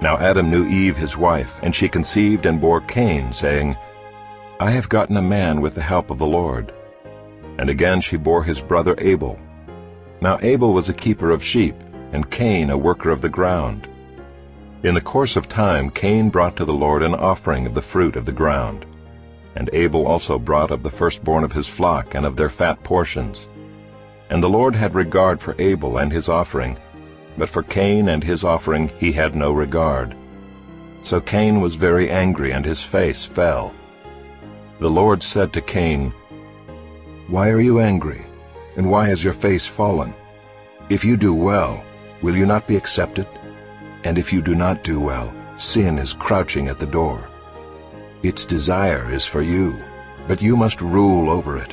Now Adam knew Eve his wife, and she conceived and bore Cain, saying, I have gotten a man with the help of the Lord. And again she bore his brother Abel. Now Abel was a keeper of sheep, and Cain a worker of the ground. In the course of time Cain brought to the Lord an offering of the fruit of the ground. And Abel also brought of the firstborn of his flock and of their fat portions. And the Lord had regard for Abel and his offering, but for Cain and his offering he had no regard. So Cain was very angry, and his face fell. The Lord said to Cain, Why are you angry, and why has your face fallen? If you do well, will you not be accepted? And if you do not do well, sin is crouching at the door. Its desire is for you, but you must rule over it.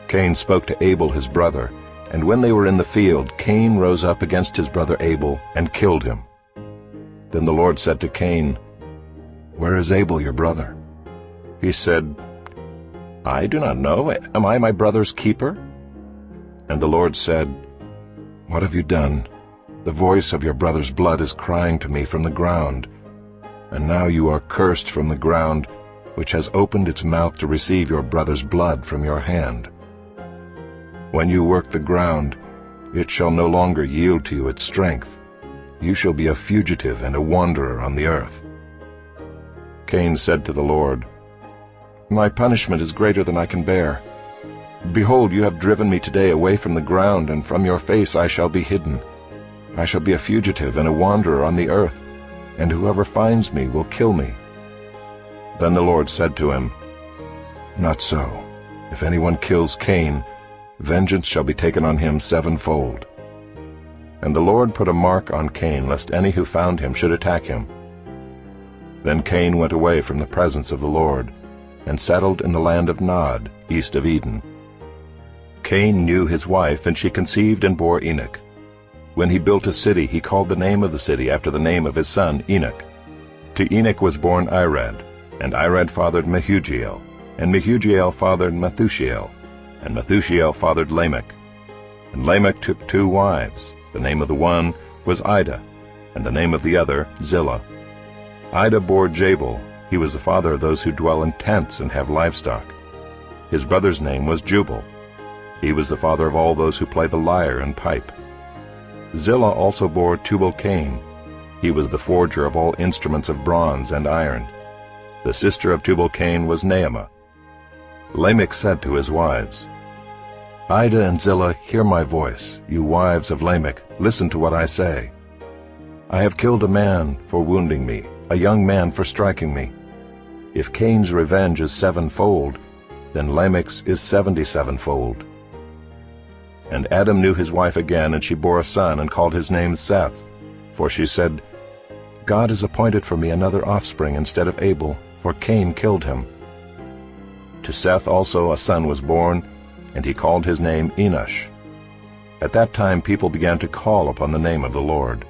Cain spoke to Abel his brother, and when they were in the field, Cain rose up against his brother Abel and killed him. Then the Lord said to Cain, Where is Abel your brother? He said, I do not know. Am I my brother's keeper? And the Lord said, What have you done? The voice of your brother's blood is crying to me from the ground. And now you are cursed from the ground, which has opened its mouth to receive your brother's blood from your hand. When you work the ground, it shall no longer yield to you its strength. You shall be a fugitive and a wanderer on the earth. Cain said to the Lord, My punishment is greater than I can bear. Behold, you have driven me today away from the ground, and from your face I shall be hidden. I shall be a fugitive and a wanderer on the earth, and whoever finds me will kill me. Then the Lord said to him, Not so. If anyone kills Cain, vengeance shall be taken on him sevenfold. And the Lord put a mark on Cain, lest any who found him should attack him. Then Cain went away from the presence of the Lord, and settled in the land of Nod, east of Eden. Cain knew his wife, and she conceived and bore Enoch. When he built a city, he called the name of the city after the name of his son Enoch. To Enoch was born Irad, and Irad fathered Mehujael, and Mehujael fathered Methushael, and Methushael fathered Lamech. And Lamech took 2 wives. The name of the one was Ida, and the name of the other Zillah. Ida bore Jabal. He was the father of those who dwell in tents and have livestock. His brother's name was Jubal. He was the father of all those who play the lyre and pipe. Zillah also bore Tubal-Cain. He was the forger of all instruments of bronze and iron. The sister of Tubal-Cain was Naamah. Lamech said to his wives, Ida and Zillah, hear my voice. You wives of Lamech, listen to what I say. I have killed a man for wounding me, a young man for striking me. If Cain's revenge is 7-fold, then Lamech's is 77-fold. And Adam knew his wife again, and she bore a son, and called his name Seth. For she said, God has appointed for me another offspring instead of Abel, for Cain killed him. To Seth also a son was born, and he called his name Enosh. At that time people began to call upon the name of the Lord.